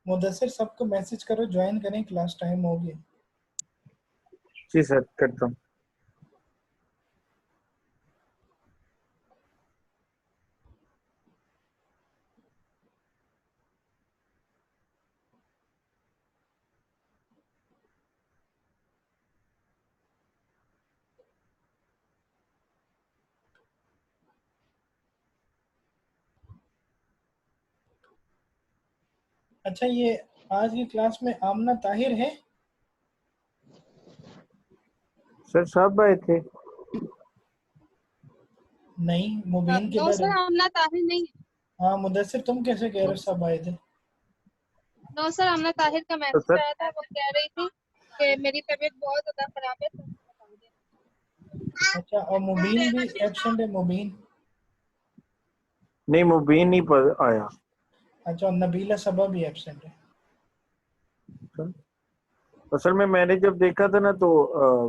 मुदस्सिर सबको मैसेज करो, ज्वाइन करें, क्लास टाइम हो गया। जी सर, करता हूँ। अच्छा, ये आज की क्लास में आमना ताहिर है? सर सब आए थे। नहीं, मुबीन नो किधर सर, है? आमना ताहिर नहीं। हाँ मुदस्सिर, तुम कैसे कह रहे हो सब आए थे? नो सर, आमना ताहिर का तो मैसेज सर आया था, वो कह रही थी कि मेरी तबीयत बहुत ज्यादा खराब है, तो बता दें। अच्छा, और मुबीन भी एब्सेंट है, मुबीन? नहीं, मुबीन नहीं आया। अच्छा, और नबीला सबा भी एब्सेंट है। असल में मैंने जब देखा था ना तो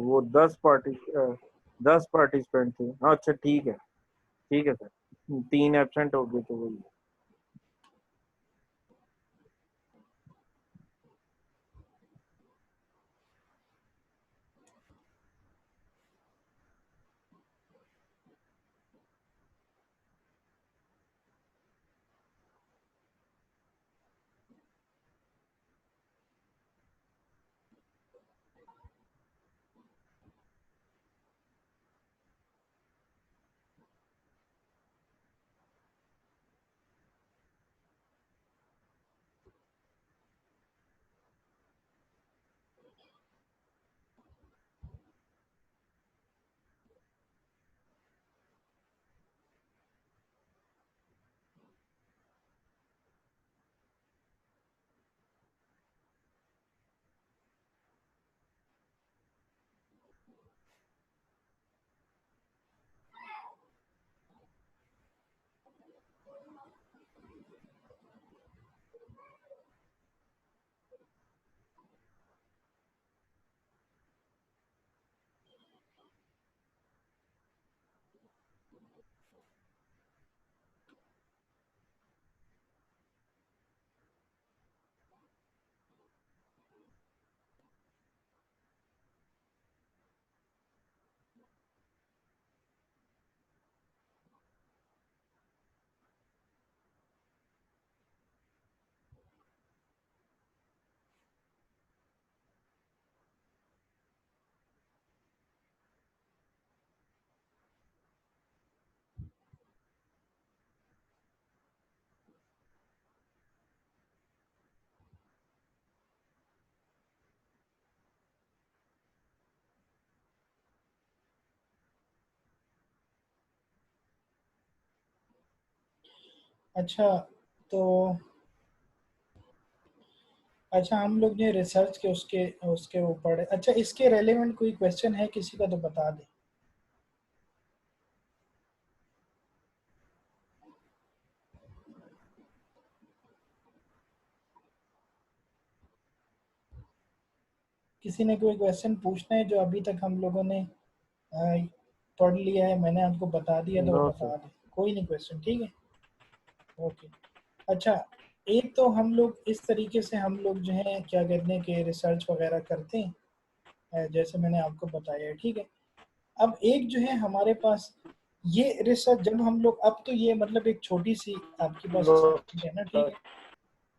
वो 10 पार्टिसिपेंट थे। हाँ, अच्छा ठीक है, ठीक है सर, 3 एब्सेंट हो गए तो वही। अच्छा, तो अच्छा हम लोग ने रिसर्च के उसके उसके ऊपर, अच्छा इसके रेलेवेंट कोई क्वेश्चन है किसी का तो बता दे। किसी ने कोई क्वेश्चन पूछना है जो अभी तक हम लोगों ने पढ़ लिया है, मैंने आपको बता दिया तो वो नो सर। बता दे, कोई नहीं क्वेश्चन, ठीक है? ओके। अच्छा, एक तो हम लोग इस तरीके से हम लोग जो है क्या कहते हैं कि रिसर्च वगैरह करते हैं, जैसे मैंने आपको बताया है, ठीक है? अब एक जो है हमारे पास ये रिसर्च जब हम लोग, अब तो ये मतलब एक छोटी सी आपके पास नो असाइनमेंट है ना, ठीक सर। है?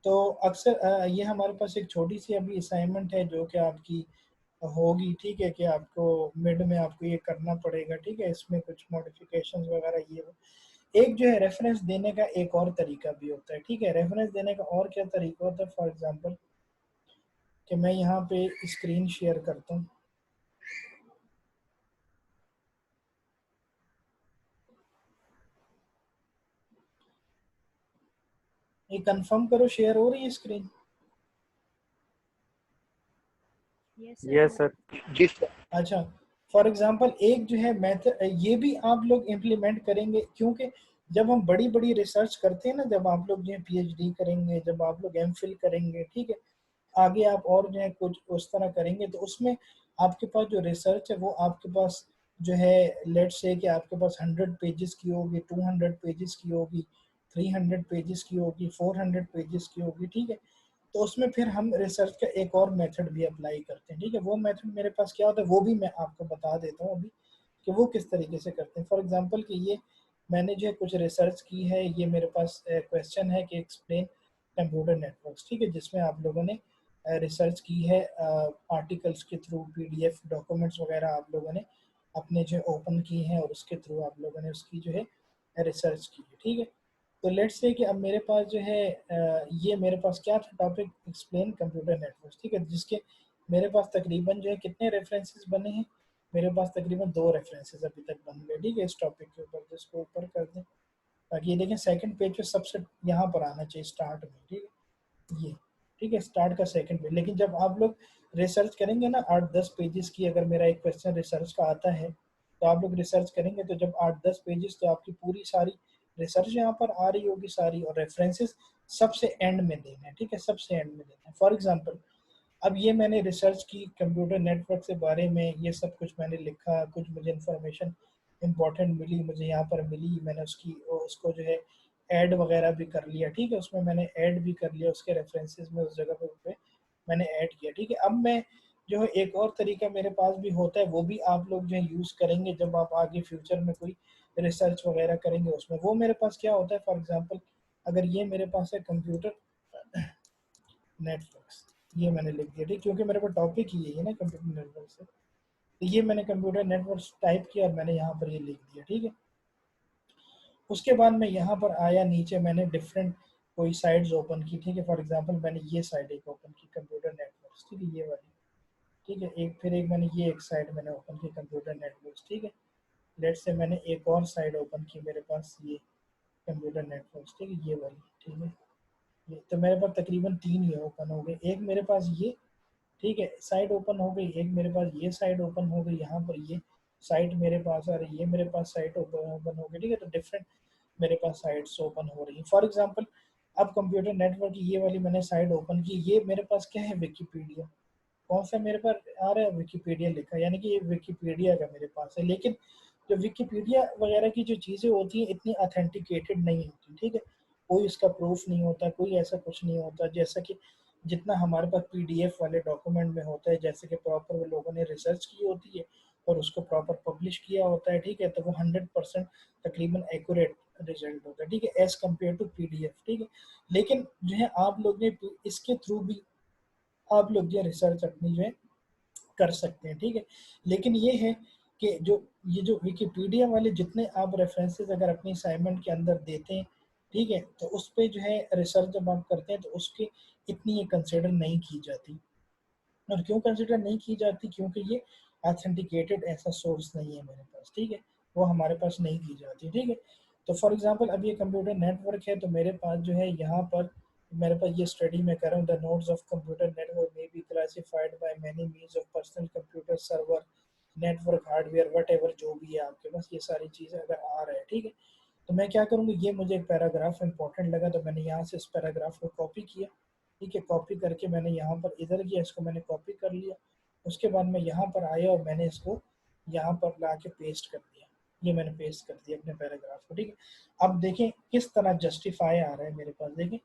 तो अक्सर ये हमारे पास एक छोटी सी अभी असाइनमेंट है जो कि आपकी होगी, ठीक है? कि आपको मिड में आपको ये करना पड़ेगा, ठीक है? इसमें कुछ मॉडिफिकेशंस वगैरह ये वो। एक जो है रेफरेंस देने का एक और तरीका भी होता है, ठीक है? रेफरेंस देने का और क्या तरीका होता है, फॉर एग्जांपल कि मैं यहाँ पे स्क्रीन शेयर करता हूँ। ये कंफर्म करो, शेयर हो रही है स्क्रीन? Yes sir. जी सर। अच्छा, फॉर एग्जांपल एक जो है मेथड, ये भी आप लोग इम्प्लीमेंट करेंगे, क्योंकि जब हम बड़ी बड़ी रिसर्च करते हैं ना, जब आप लोग जो है पीएचडी करेंगे, जब आप लोग एमफिल करेंगे, ठीक है, आगे आप और जो है कुछ उस तरह करेंगे, तो उसमें आपके पास जो रिसर्च है वो आपके पास जो है, लेट्स से कि आपके पास 100 पेजेस की होगी, 200 पेजेस की होगी, 300 पेजेस की होगी, 400 पेजेस की होगी, ठीक है? तो उसमें फिर हम रिसर्च का एक और मेथड भी अप्लाई करते हैं, ठीक है। वो मेथड मेरे पास क्या होता है वो भी मैं आपको बता देता हूँ अभी कि वो किस तरीके से करते हैं। फॉर एग्जांपल कि ये मैंने जो है कुछ रिसर्च की है, ये मेरे पास क्वेश्चन है कि एक्सप्लेन कंप्यूटर नेटवर्क्स, ठीक है, जिसमें आप लोगों ने रिसर्च की है आर्टिकल्स के थ्रू, पीडीएफ डॉक्यूमेंट्स वगैरह आप लोगों ने अपने जो ओपन की हैं और उसके थ्रू आप लोगों ने उसकी जो है रिसर्च की है, ठीक है। तो लेट्स से कि अब मेरे पास जो है ये मेरे पास क्या था टॉपिक, एक्सप्लेन कंप्यूटर नेटवर्क, ठीक है, जिसके मेरे पास तकरीबन जो है कितने रेफरेंसेस बने हैं, मेरे पास तकरीबन 2 रेफरेंसेस अभी तक बन गए, ठीक है, इस टॉपिक के ऊपर। जिसको ऊपर कर दें ताकि ये देखें सेकंड पेज पे सबसे यहाँ पर आना चाहिए स्टार्ट में, ठीक है, ये ठीक है स्टार्ट का सेकंड पेज। लेकिन जब आप लोग रिसर्च करेंगे ना 8-10 पेजेस की, अगर मेरा एक क्वेश्चन रिसर्च का आता है तो आप लोग रिसर्च करेंगे तो जब 8-10 पेजेस, तो आपकी पूरी सारी रिसर्च यहाँ पर आ रही होगी सारी, और रेफरेंसेस सबसे एंड में देना है, ठीक है, सबसे एंड में देना है। फॉर एग्जांपल अब ये मैंने रिसर्च की कंप्यूटर नेटवर्क से बारे में, ये सब कुछ मैंने लिखा, कुछ मुझे इन्फॉर्मेशन इंपॉर्टेंट मिली, मुझे यहाँ पर मिली, मैंने उसको जो है ऐड वगैरह भी कर लिया, ठीक है, उसमें मैंने ऐड भी कर लिया उसके रेफरेंसेस में, उस जगह पे मैंने ऐड किया, ठीक है। अब मैं जो है एक और तरीका मेरे पास भी होता है, वो भी आप लोग जो है यूज़ करेंगे जब आप आगे फ्यूचर में कोई रिसर्च वगैरह करेंगे उसमें। वो मेरे पास क्या होता है, फॉर एग्जांपल अगर ये मेरे पास है कंप्यूटर नेटवर्क्स, ये मैंने लिख दिया, ठीक, क्योंकि मेरे पास टॉपिक ही यही है ना कंप्यूटर नेटवर्क से, तो ये मैंने कंप्यूटर नेटवर्क टाइप किया और मैंने यहाँ पर ये लिख दिया, ठीक है। उसके बाद मैं यहाँ पर आया, नीचे मैंने डिफरेंट कोई साइट्स ओपन की, ठीक है, फॉर एग्जांपल मैंने ये साइट एक ओपन की कंप्यूटर नेटवर्क्स, ठीक है, ये वाली, ठीक है, एक मैंने ये एक साइट मैंने ओपन की कंप्यूटर नेटवर्क्स, ठीक है। लेट्स से मैंने एक और साइट ओपन की मेरे पास ये कंप्यूटर नेटवर्क्स, ठीक है, ये वाली, ठीक है, ये तो मेरे पास तकरीबन 3 ये ओपन हो गए। एक मेरे पास ये, ठीक है, साइट ओपन हो गई, एक मेरे पास ये साइट ओपन हो गई, यहाँ पर ये साइट मेरे पास आ रही है, मेरे पास साइट ओपन हो गई, ठीक है। तो डिफरेंट मेरे पास साइट्स ओपन हो रही है। फॉर एग्जांपल अब कंप्यूटर नेटवर्क की ये वाली मैंने साइट ओपन की, ये मेरे पास क्या है, विकीपीडिया, कौन सा मेरे पास आ रहा है, विकीपीडिया लिखा है, यानी कि ये विकीपीडिया का मेरे पास है। लेकिन जो विकीपीडिया वगैरह की जो चीज़ें होती हैं इतनी ऑथेंटिकेटेड नहीं होती, ठीक है, कोई इसका प्रूफ नहीं होता, कोई ऐसा कुछ नहीं होता जैसा कि जितना हमारे पास पीडीएफ वाले डॉक्यूमेंट में होता है, जैसे कि प्रॉपर वो लोगों ने रिसर्च की होती है और उसको प्रॉपर पब्लिश किया होता है, ठीक है, तो वो 100% तकरीबन एक्यूरेट रिजल्ट होता है, ठीक है, एज कम्पेयर टू पीडीएफ, ठीक है। लेकिन जो है आप लोग ने इसके थ्रू भी आप लोग जो रिसर्च अपनी जो है कर सकते हैं, ठीक है। लेकिन ये है कि जो ये जो विकिपीडिया वाले जितने आप रेफरेंसेस अगर अपनी असाइनमेंट के अंदर देते हैं, ठीक है, तो उस पे जो है रिसर्च जब आप करते हैं तो उसकी इतनी ये कंसिडर नहीं की जाती। और क्यों कंसिडर नहीं की जाती, क्योंकि ये ऑथेंटिकेटेड ऐसा सोर्स नहीं है मेरे पास, ठीक है, वो हमारे पास नहीं की जाती, ठीक है। तो फॉर एग्जांपल अब ये कंप्यूटर नेटवर्क है, तो मेरे पास जो है यहाँ पर मेरे पास ये स्टडी मैं कर रहा हूँ, the nodes of computer network may be classified by many means of personal computer server network hardware what ever, जो भी है आपके पास ये सारी चीज़ें अगर आ रहा है, ठीक है। तो मैं क्या करूँगी, ये मुझे एक पैराग्राफ इंपॉर्टेंट लगा तो मैंने यहाँ से इस पैराग्राफ को कॉपी किया, ठीक है, कॉपी करके मैंने यहाँ पर इधर किया, इसको मैंने कॉपी कर लिया। उसके बाद मैं यहाँ पर आया और मैंने इसको यहाँ पर ला के पेस्ट कर दिया, ये मैंने पेस्ट कर दिया अपने पैराग्राफ को, ठीक है। अब देखें किस तरह जस्टिफाई आ रहा है मेरे पास, देखें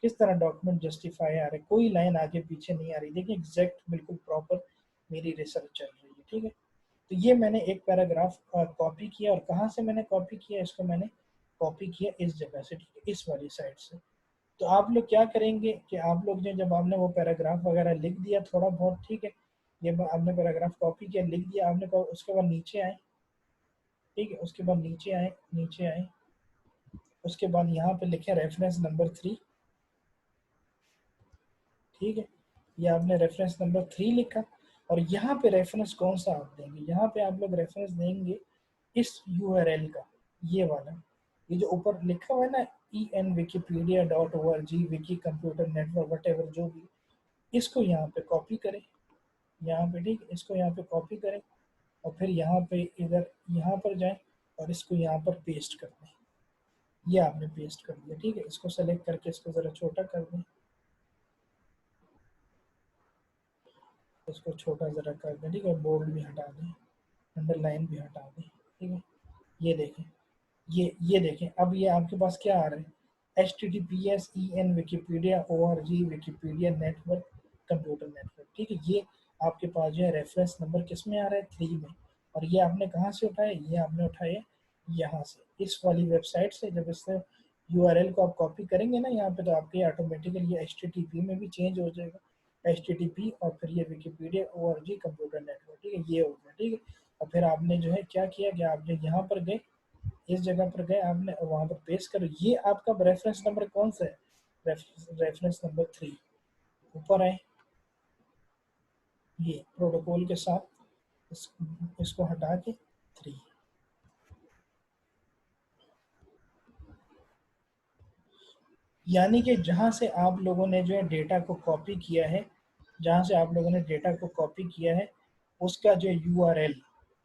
किस तरह डॉक्यूमेंट जस्टिफाई आ रहा है, कोई लाइन आगे पीछे नहीं आ रही, देखिए एग्जैक्ट बिल्कुल प्रॉपर मेरी रिसर्च चल रही है, ठीक है। तो ये मैंने एक पैराग्राफ कॉपी किया, और कहाँ से मैंने कॉपी किया, इसको मैंने कॉपी किया इस जगह से, ठीक है, इस वाली साइड से। तो आप लोग क्या करेंगे कि आप लोग ने जब आपने वो पैराग्राफ वगैरह लिख दिया थोड़ा बहुत, ठीक है, ये आपने पैराग्राफ कॉपी किया, लिख दिया आपने, उसके बाद नीचे आए, ठीक है, उसके बाद नीचे आए, नीचे आए, उसके बाद यहाँ पे लिखे रेफरेंस नंबर 3, ठीक है, ये आपने रेफरेंस नंबर 3 लिखा। और यहाँ पे रेफरेंस कौन सा आप देंगे, यहाँ पे आप लोग रेफरेंस देंगे इस यूआरएल का, ये वाला, ये जो ऊपर लिखा हुआ है ना, enwikipedia.org Vicky computer network what ever, जो भी, इसको यहाँ पे कॉपी करें, यहाँ पे, ठीक, इसको यहाँ पे कॉपी करें और फिर यहाँ पे इधर यहाँ पर जाएं और इसको यहाँ पर पेस्ट कर दें, ये आपने पेस्ट कर दिया, ठीक है। इसको सेलेक्ट करके इसको ज़रा छोटा कर दें, इसको छोटा ज़रा कर दें, ठीक है, बोल्ड भी हटा दें, अंडरलाइन भी हटा दें, ठीक है। ये देखें, ये देखें, अब ये आपके पास क्या आ रहा है, HTTPS Wikipedia ORG Wikipedia network computer network, ठीक है। ये आपके पास जो है रेफरेंस नंबर किस में आ रहा है, 3 में। और ये आपने कहाँ से उठाया, ये आपने उठाया यहाँ से, इस वाली वेबसाइट से। जब इससे URL को आप कॉपी करेंगे ना यहाँ पे, तो आपके ऑटोमेटिकली ये HTTP में भी चेंज हो जाएगा, HTTP, और फिर ये विकीपीडिया ORG कंप्यूटर नेटवर्क, ठीक है, ये हो गया, ठीक है। और फिर आपने जो है क्या किया कि आपने यहाँ पर गए, इस जगह पर गए आपने, वहाँ पर पेस्ट करो। ये आपका रेफरेंस नंबर कौन सा है, रेफरेंस नंबर 3। ऊपर आए, ये प्रोटोकॉल के साथ इसको हटा के 3। यानी कि जहाँ से आप लोगों ने जो है डेटा को कॉपी किया है, जहाँ से आप लोगों ने डेटा को कॉपी किया है, उसका जो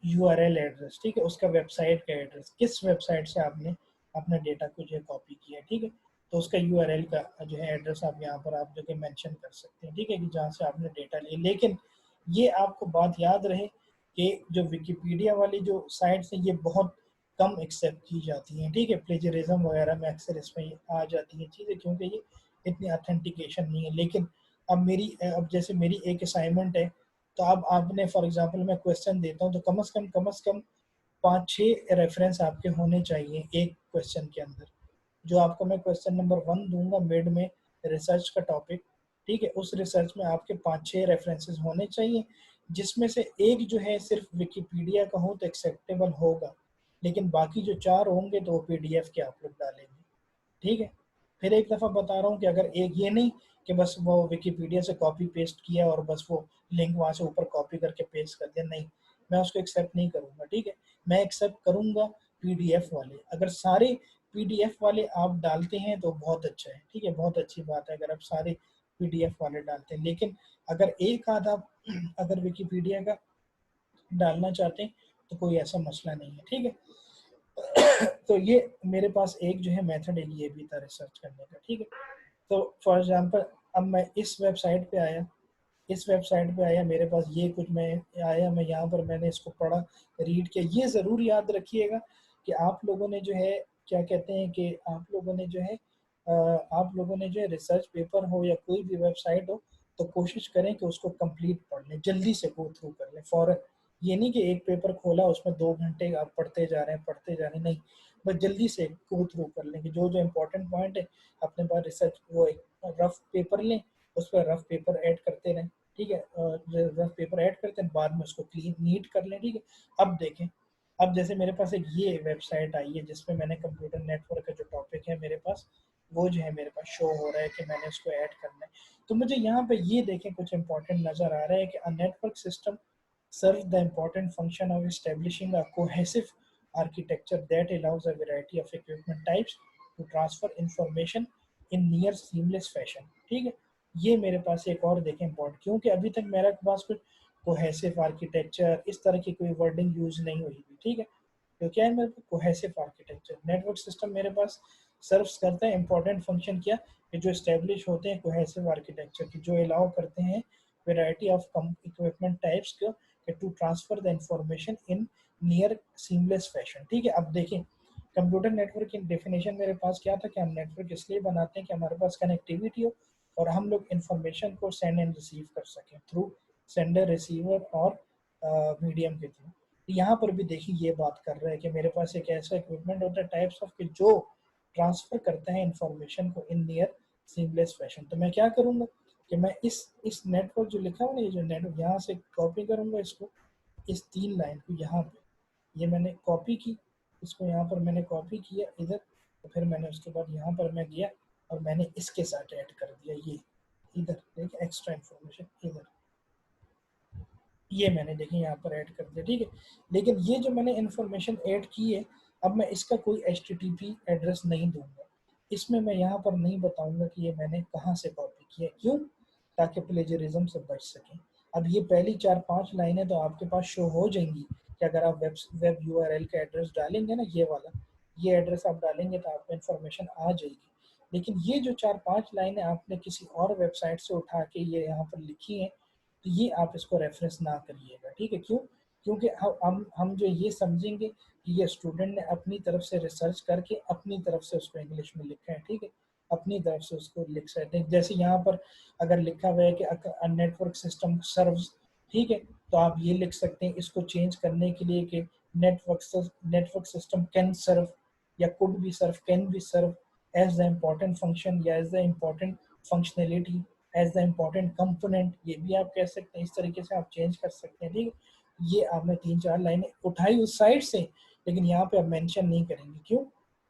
यूआरएल एड्रेस, ठीक है, उसका वेबसाइट का एड्रेस, किस वेबसाइट से आपने अपना डेटा को जो है कॉपी किया है, ठीक है, तो उसका यूआरएल का जो है एड्रेस आप यहाँ पर आप जो है मेंशन कर सकते हैं, ठीक है, कि जहाँ से आपने डेटा लिया। लेकिन ये आपको बात याद रहे कि जो विकिपीडिया वाली जो साइट्स हैं, ये बहुत कम एक्सेप्ट की जाती हैं, ठीक है। प्लेजरिज्म वगैरह में अक्सर इसमें आ जाती हैं चीज़ें, क्योंकि ये इतनी ऑथेंटिकेशन नहीं है। लेकिन अब जैसे मेरी एक असाइनमेंट है, तो अब आपने फॉर एग्जांपल मैं क्वेश्चन देता हूँ, तो कम से कम 5-6 रेफरेंस आपके होने चाहिए एक क्वेश्चन के अंदर। जो आपको मैं क्वेश्चन नंबर 1 दूंगा मिड में, रिसर्च का टॉपिक, ठीक है, उस रिसर्च में आपके 5-6 रेफरेंसेस होने चाहिए, जिसमें से एक जो है सिर्फ विकिपीडिया का हो तो एक्सेप्टेबल होगा, लेकिन बाकी जो 4 होंगे तो वो PDF के आप लोग डालेंगे, ठीक है। फिर एक दफ़ा बता रहा हूँ कि अगर एक ये नहीं कि बस वो विकिपीडिया से कॉपी पेस्ट किया और बस वो लिंक वहाँ से ऊपर कॉपी करके पेस्ट कर दिया, नहीं, मैं उसको एक्सेप्ट नहीं करूँगा, ठीक है। मैं एक्सेप्ट करूँगा PDF वाले। अगर सारे PDF वाले आप डालते हैं तो बहुत अच्छा है, ठीक है, बहुत अच्छी बात है अगर आप सारे PDF वाले डालते हैं। लेकिन अगर एक आध आप अगर विकिपीडिया का डालना चाहते हैं तो कोई ऐसा मसला नहीं है, ठीक है। तो ये मेरे पास एक जो है मेथड है, ये भी था रिसर्च करने का, ठीक है। तो फॉर एग्जांपल अब मैं इस वेबसाइट पे आया, मेरे पास ये कुछ मैं आया, मैं यहाँ पर मैंने इसको पढ़ा, रीड किया। ये ज़रूर याद रखिएगा कि आप लोगों ने जो है क्या कहते हैं कि आप लोगों ने जो है रिसर्च पेपर हो या कोई भी वेबसाइट हो, तो कोशिश करें कि उसको कंप्लीट पढ़ लें, जल्दी से गो थ्रू कर लें फॉर। ये नहीं कि एक पेपर खोला उसमें 2 घंटे आप पढ़ते जा रहे हैं, नहीं, बस जल्दी से गो थ्रू कर लें कि जो जो इम्पोर्टेंट पॉइंट है अपने पास रिसर्च, वो एक रफ पेपर लें, उस पर रफ पेपर ऐड करते रहें, ठीक है, रफ पेपर ऐड करते हैं, बाद में उसको क्लीन नीट कर लें, ठीक है। अब देखें, अब जैसे मेरे पास एक ये वेबसाइट आई है जिसमें मैंने कंप्यूटर नेटवर्क का जो टॉपिक है मेरे पास, वो जो है मेरे पास शो हो रहा है कि मैंने उसको ऐड करना है। तो मुझे यहाँ पे ये देखें कुछ इंपॉर्टेंट नज़र आ रहा है कि a network system serves the important function of establishing a cohesive architecture that allows a variety of equipment types to transfer information in near seamless fashion, ठीक है। ये मेरे पास एक और देखें इम्पोर्टेंट, क्योंकि अभी तक मेरे पास कुछ कोहेसिव आर्किटेक्चर इस तरह की कोई वर्डिंग यूज नहीं हुई थी, ठीक है। तो क्या है मेरे पास कोहेसिव आर्किटेक्चर, नेटवर्क सिस्टम मेरे पास सर्व्स करता है इंपॉर्टेंट फंक्शन, क्या कि जो एस्टेब्लिश होते हैं कोहेसिव आर्किटेक्चर की, जो अलाउ करते हैं वैरायटी ऑफ इक्विपमेंट टाइप्स को to transfer the information in near seamless fashion, ठीक है। अब देखें कंप्यूटर नेटवर्क की डेफिनेशन मेरे पास क्या था कि हम नेटवर्क इसलिए बनाते हैं कि हमारे पास कनेक्टिविटी हो और हम लोग इंफॉर्मेशन को सेंड एंड रिसीव कर सकें थ्रू सेंडर रिसीवर और मीडियम के थ्रू। यहाँ पर भी देखिए ये बात कर रहा है कि मेरे पास एक ऐसा इक्विपमेंट होता है टाइप्स ऑफ के जो ट्रांसफर करता है इंफॉर्मेशन को इन नियर सीमलेस फैशन। तो मैं क्या करूँगा कि मैं इस नेटवर्क जो लिखा हुआ ना, ये जो नेटवर्क, यहाँ से कॉपी करूँगा इसको, इस 3 लाइन को यहाँ पे, ये मैंने कॉपी की, इसको यहाँ पर मैंने कॉपी किया इधर, तो फिर मैंने उसके बाद यहाँ पर मैं गया और मैंने इसके साथ ऐड कर दिया, ये इधर देखिए एक्स्ट्रा इन्फॉर्मेशन इधर, ये मैंने देखिए यहाँ पर ऐड कर दिया, ठीक है। लेकिन ये जो मैंने इन्फॉर्मेशन ऐड की है, अब मैं इसका कोई HTTP एड्रेस नहीं दूंगा, इसमें मैं यहाँ पर नहीं बताऊंगा कि ये मैंने कहाँ से कॉपी किया, क्यों, ताकि प्लेजरिज्म से बच सकें। अब ये पहली 4-5 लाइनें तो आपके पास शो हो जाएंगी कि अगर आप वेब URL का एड्रेस डालेंगे ना, ये वाला, ये एड्रेस आप डालेंगे तो आपको इन्फॉर्मेशन आ जाएगी। लेकिन ये जो 4-5 लाइनें आपने किसी और वेबसाइट से उठा के ये यहाँ पर लिखी हैं, तो ये आप इसको रेफरेंस ना करिएगा, ठीक है। क्यों, क्योंकि हम जो ये समझेंगे कि ये स्टूडेंट ने अपनी तरफ से रिसर्च करके अपनी तरफ से उसको इंग्लिश में लिखा है, ठीक है, अपनी तरफ से उसको लिख सकते हैं। जैसे यहाँ पर अगर लिखा हुआ है कि नेटवर्क सिस्टम सर्व्स, ठीक है, तो आप ये लिख सकते हैं इसको चेंज करने के लिए कि नेटवर्क सिस्टम कैन सर्व या could be serve, can be serve as the important function या as the important functionality, as the important component, ये भी आप कह सकते हैं। इस तरीके से आप चेंज कर सकते हैं, ठीक है। ये आपने 3-4 लाइनें उठाई उस साइड से, लेकिन यहाँ पे आप मेंशन नहीं करेंगे, क्यों?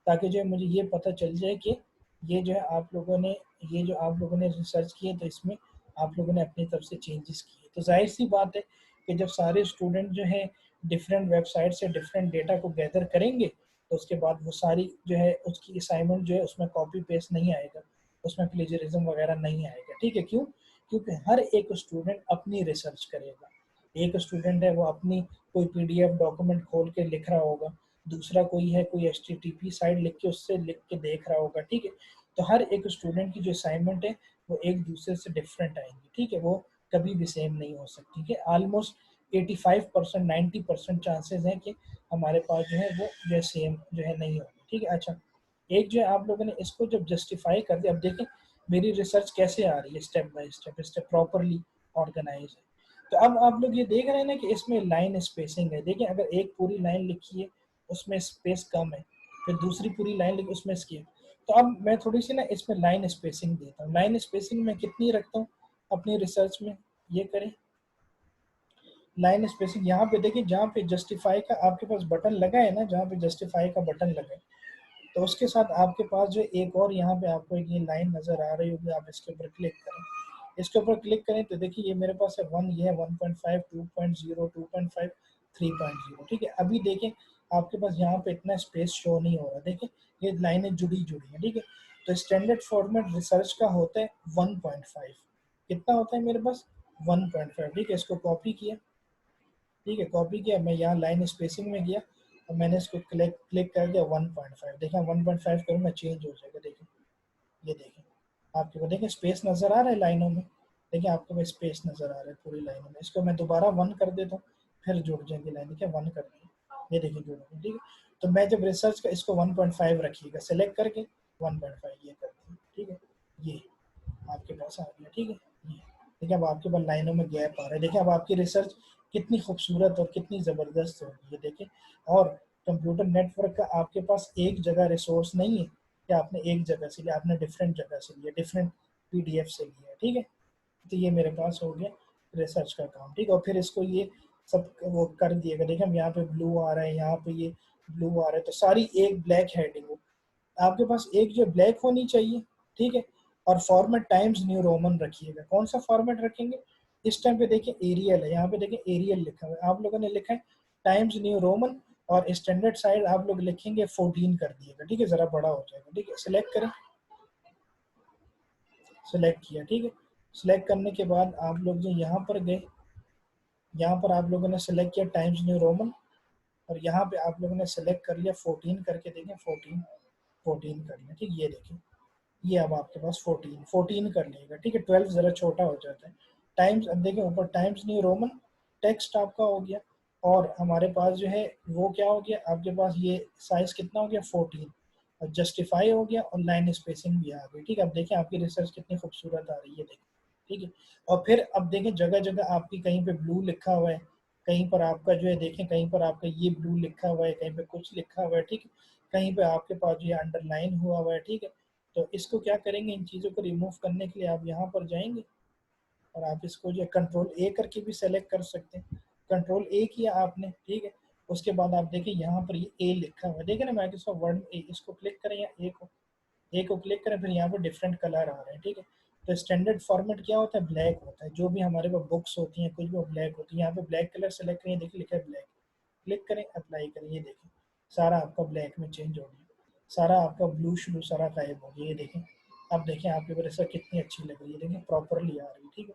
ताकि जो है मुझे ये पता चल जाए कि ये जो है आप लोगों ने, ये जो आप लोगों ने रिसर्च किए तो इसमें आप लोगों ने अपनी तरफ से चेंजेस किए। तो जाहिर सी बात है कि जब सारे स्टूडेंट जो है डिफरेंट वेबसाइट से डिफरेंट डेटा को गैदर करेंगे, तो उसके बाद वो सारी जो है उसकी असाइनमेंट जो है उसमें कॉपी पेस्ट नहीं आएगा, उसमें प्लेजरिज्म वगैरह नहीं आएगा, ठीक है। क्यों? क्योंकि हर एक स्टूडेंट अपनी रिसर्च करेगा। एक स्टूडेंट है वो अपनी कोई पीडीएफ डॉक्यूमेंट खोल के लिख रहा होगा, दूसरा कोई है कोई एचटीटीपी साइट लिख के उससे लिख के देख रहा होगा, ठीक है। तो हर एक स्टूडेंट की जो असाइनमेंट है वो एक दूसरे से डिफरेंट आएंगी, ठीक है, वो कभी भी सेम नहीं हो सकती, कि ऑलमोस्ट 85% 90% चांसेस हैं कि हमारे पास जो है वो जो सेम जो है नहीं होगी, ठीक है। अच्छा, एक जो है आप लोगों ने इसको जब जस्टिफाई कर दिया, अब देखें मेरी रिसर्च कैसे आ रही है, step by step, step properly organize है। तो अब आप लोग ये देख रहे हैं ना कि इसमें लाइन स्पेसिंग है। देखिए अगर एक पूरी लाइन लिखी है उसमें स्पेस कम है, फिर दूसरी पूरी लाइन लिखी उसमें स्केप, तो अब मैं थोड़ी सी ना इसमें लाइन स्पेसिंग देता हूँ। लाइन स्पेसिंग मैं कितनी रखता हूँ अपनी रिसर्च में, ये करें। लाइन स्पेसिंग यहाँ पे देखिए, जहाँ पे जस्टिफाई का आपके पास बटन लगा है ना, जहाँ पे जस्टिफाई का बटन लगा है, तो उसके साथ आपके पास जो एक और यहाँ पे आपको एक ये लाइन नजर आ रही होगी, आप इसके ऊपर क्लिक करें। इसके ऊपर क्लिक करें तो देखिए ये मेरे पास है 1, ये है 1.5, 2.0, 2.5, 3.0, ठीक है। अभी देखें आपके पास यहाँ पे इतना स्पेस शो नहीं हो रहा, देखिए ये लाइनें जुड़ी जुड़ी हैं, ठीक है। तो स्टैंडर्ड फॉर्मेट रिसर्च का होता है 1.5, कितना होता है मेरे पास 1.5, ठीक है। इसको कॉपी किया, ठीक है, कॉपी किया, मैं यहाँ लाइन स्पेसिंग में गया और मैंने इसको क्लिक क्लिक कर दिया 1.5, देखिए 1.5 करूँगा चेंज हो जाएगा, देखिए ये देखें आपके को, देखिए स्पेस नज़र आ रहा है लाइनों में, देखिए आपको में स्पेस नज़र आ रहा है पूरी लाइनों में। इसको मैं दोबारा 1 कर देता हूँ, फिर जुड़ जाएंगी लाइन, देखिए 1 कर दी, ये देखिए जुड़ गई, ठीक है। तो मैं जब रिसर्च का इसको 1.5 रखिएगा, सेलेक्ट करके 1.5 ये कर दिया, ठीक है, ये आपके पास आ गया, ठीक है। ये देखिए अब आपके पास लाइनों में गैप आ रहा है, देखिए अब आपकी रिसर्च कितनी खूबसूरत और कितनी ज़बरदस्त होगी, ये देखें। और कंप्यूटर नेटवर्क का आपके पास एक जगह रिसोर्स नहीं है कि आपने एक जगह से लिया, आपने डिफरेंट जगह से लिया, डिफरेंट पीडीएफ से लिया, ठीक है। तो ये मेरे पास हो गया रिसर्च का काम, ठीक है। और फिर इसको ये सब वो कर दिएगा, देखिए हम यहाँ पे ब्लू आ रहा है, यहाँ पे ये ब्लू आ रहा है, तो सारी एक ब्लैक हेडिंग हो आपके पास, एक जो ब्लैक होनी चाहिए, ठीक है। और फॉर्मेट टाइम्स न्यू रोमन रखिएगा, कौन सा फॉर्मेट रखेंगे इस टाइम पे, देखिए एरियल है, यहाँ पे देखिए एरियल लिखा हुआ है, आप लोगों ने लिखा है टाइम्स न्यू रोमन, और स्टैंडर्ड साइज आप लोग लिखेंगे 14 कर दिएगा, ठीक है, जरा बड़ा हो जाएगा, ठीक है। सिलेक्ट करें, सिलेक्ट किया, ठीक है। सिलेक्ट करने के बाद आप लोग जो यहाँ पर गए, यहाँ पर आप लोगों ने सिलेक्ट किया टाइम्स न्यू रोमन, और यहाँ पे आप लोगों ने सिलेक्ट कर लिया 14 करके, देखें 14, 14 कर लिया, ठीक, ये देखें ये अब आपके पास 14, 14 कर लेगा, ठीक है। 12 जरा छोटा हो जाता है। टाइम्स, अब देखें ऊपर टाइम्स न्यू रोमन, टेक्स्ट आपका हो गया, और हमारे पास जो है वो क्या हो गया, आपके पास ये साइज कितना हो गया 14, और जस्टिफाई हो गया, और लाइन स्पेसिंग भी आ गई, ठीक है। अब देखें आपकी रिसर्च कितनी खूबसूरत आ रही है, देखें, ठीक है। और फिर अब देखें जगह जगह आपकी कहीं पे ब्लू लिखा हुआ है, कहीं पर आपका जो है देखें, कहीं पर आपका ये ब्लू लिखा हुआ है, कहीं पे कुछ लिखा हुआ है, ठीक है, कहीं पे आपके पास जो है अंडरलाइन हुआ हुआ है, ठीक है। तो इसको क्या करेंगे, इन चीज़ों को रिमूव करने के लिए आप यहाँ पर जाएंगे, और आप इसको जो कंट्रोल ए करके भी सेलेक्ट कर सकते हैं, कंट्रोल ए किया आपने, ठीक है। उसके बाद आप देखिए यहाँ पर ये ए लिखा हुआ है, देखिए ना माइक्रोसॉफ्ट वर्ड ए, इसको क्लिक करें या ए को क्लिक करें, फिर यहाँ पर डिफरेंट कलर आ रहे हैं, ठीक है। तो स्टैंडर्ड फॉर्मेट क्या होता है, ब्लैक होता है, जो भी हमारे पास बुक्स होती हैं कुछ भी ब्लैक होती है। यहाँ पे ब्लैक कलर सेलेक्ट करें, देखिए लिखा है ब्लैक, क्लिक करें, अप्लाई करें, ये देखें सारा आपका ब्लैक में चेंज हो गया, सारा आपका ब्लू श्लू सारा गायब हो गया, ये देखें। अब देखें आपकी वजह से कितनी अच्छी लग रही है, देखें प्रॉपरली आ रही है, ठीक है।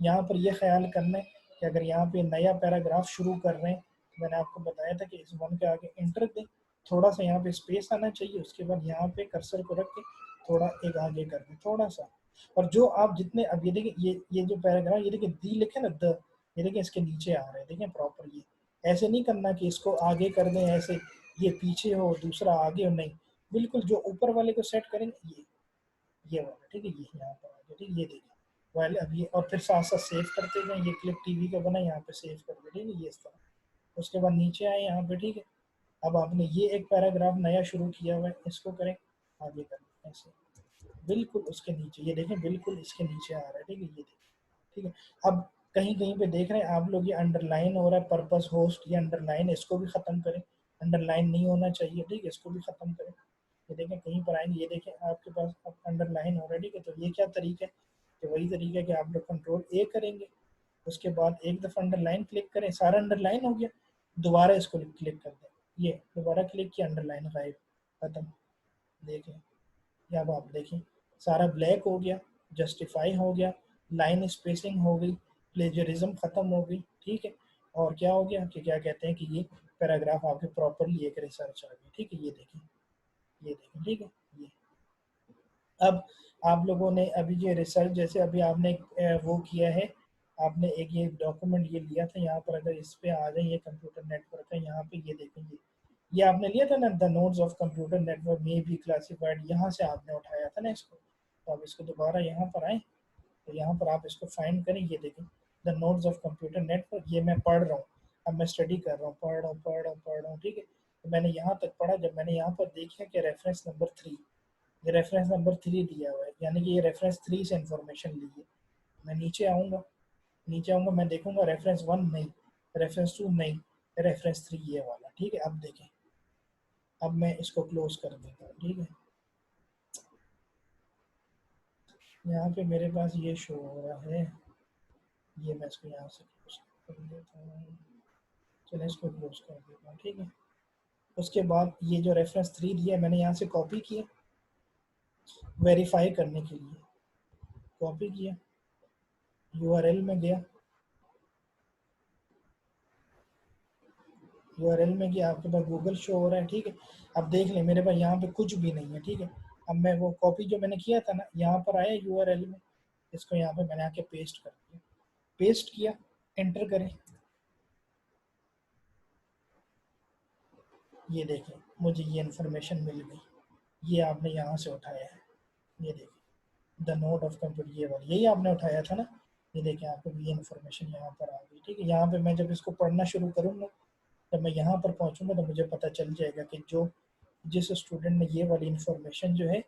यहाँ पर यह ख्याल करना है कि अगर यहाँ पे नया पैराग्राफ शुरू कर रहे हैं, तो मैंने आपको बताया था कि इस वन के आगे इंटर दें, थोड़ा सा यहाँ पे स्पेस आना चाहिए, उसके बाद यहाँ पे कर्सर को रख के थोड़ा एक आगे कर दें थोड़ा सा। और जो आप जितने, अब ये देखिए ये जो पैराग्राफ, ये देखिए दी लिखे ना द, ये देखिए इसके नीचे आ रहे हैं, देखें प्रॉपर ये ऐसे नहीं करना कि इसको आगे कर दें ऐसे, ये पीछे हो दूसरा आगे हो, नहीं, बिल्कुल जो ऊपर वाले को सेट करेंगे ये वाला, ठीक है, ये यहाँ पर आ गया, ठीक है, ये देखिए वाले अब ये, और फिर साथ साथ सेव करते जाएं, ये क्लिप टीवी का बना यहाँ पे सेव कर दिया, ठीक है, ये इस तरह। उसके बाद नीचे आए यहाँ पे, ठीक है, अब आपने ये एक पैराग्राफ नया शुरू किया हुआ है, इसको करें आगे करें ऐसे, बिल्कुल उसके नीचे ये देखें, बिल्कुल इसके नीचे आ रहा है, ठीक है, ये देखें, ठीक है। अब कहीं कहीं पे देख रहे हैं आप लोग, ये अंडरलाइन हो रहा है, पर्पस होस्ट, ये अंडरलाइन, इसको भी खत्म करें, अंडरलाइन नहीं होना चाहिए, ठीक है, इसको भी खत्म करें। ये देखें कहीं पर आएंगे, ये देखें आपके पास अब अंडरलाइन हो रहा है, ठीक है, तो ये क्या तरीका है कि वही तरीका है कि आप लोग कंट्रोल ए करेंगे, उसके बाद एक दफ़ा अंडरलाइन क्लिक करें, सारा अंडरलाइन हो गया, दोबारा इसको क्लिक कर दें, ये दोबारा क्लिक किया, अंडरलाइन गायब, खत्म। देखें, या अब आप देखें सारा ब्लैक हो गया, जस्टिफाई हो गया, लाइन स्पेसिंग हो गई, प्लेजरिज्म खत्म हो गई, ठीक है, और क्या हो गया कि क्या कहते हैं कि ये पैराग्राफ आपके प्रॉपरली एक रिसर्च आ गई, ठीक है, ये देखें, ये देखें, ठीक है, ये अब आप लोगों ने अभी ये रिसर्च जैसे अभी आपने वो किया है, आपने एक ये डॉक्यूमेंट ये लिया था, यहाँ पर अगर इस पे आ जाए, ये कंप्यूटर नेटवर्क है, यहाँ पे ये देखेंगे, ये आपने लिया था ना, the nodes of computer network में बी क्लासिफाइड, यहाँ से आपने उठाया था ना इसको, तो आप इसको दोबारा यहाँ पर आए, तो यहाँ पर आप इसको फाइंड करें, ये देखें the nodes of computer network, ये मैं पढ़ रहा हूँ, अब मैं स्टडी कर रहा हूँ, पढ़ रहा हूँ, ठीक है, तो मैंने यहाँ तक पढ़ा, जब मैंने यहाँ पर देखा कि रेफरेंस नंबर 3, ये रेफरेंस नंबर 3 दिया हुआ है, यानी कि ये रेफरेंस 3 से इंफॉर्मेशन ली है, मैं नीचे आऊँगा, मैं देखूंगा रेफरेंस 1 नहीं, रेफरेंस 2 नहीं, रेफरेंस 3 ये वाला, ठीक है। अब देखें, अब मैं इसको क्लोज कर देता हूँ, ठीक है, यहाँ पे मेरे पास ये शो हो रहा है, ये मैं इसको यहाँ से क्लोज कर देता हूँ, चलो इसको क्लोज कर देता हूँ, ठीक है। उसके बाद ये जो रेफरेंस 3 दिया मैंने यहाँ से कॉपी किया, वेरीफाई करने के लिए कॉपी किया, यूआरएल में गया, यूआरएल में गया, आपके पास गूगल शो हो रहा है, ठीक है। अब देख लें मेरे पास यहाँ पे कुछ भी नहीं है, ठीक है। अब मैं वो कॉपी जो मैंने किया था ना, यहाँ पर आया यूआरएल में, इसको यहाँ पे मैंने आके पेस्ट कर दिया, पेस्ट किया, एंटर करें, ये देखें मुझे ये इन्फॉर्मेशन मिल गई, ये आपने यहाँ से उठाया है, ये देखें द नोट ऑफ कंप्यूटर, ये वाली यही आपने उठाया था ना, ये देखें आपको ये इन्फॉर्मेशन यहाँ पर आ गई, ठीक है। यहाँ पे मैं जब इसको पढ़ना शुरू करूँगा, जब मैं यहाँ पर पहुँचूँगा तो मुझे पता चल जाएगा कि जो जिस स्टूडेंट ने ये वाली इन्फॉर्मेशन जो है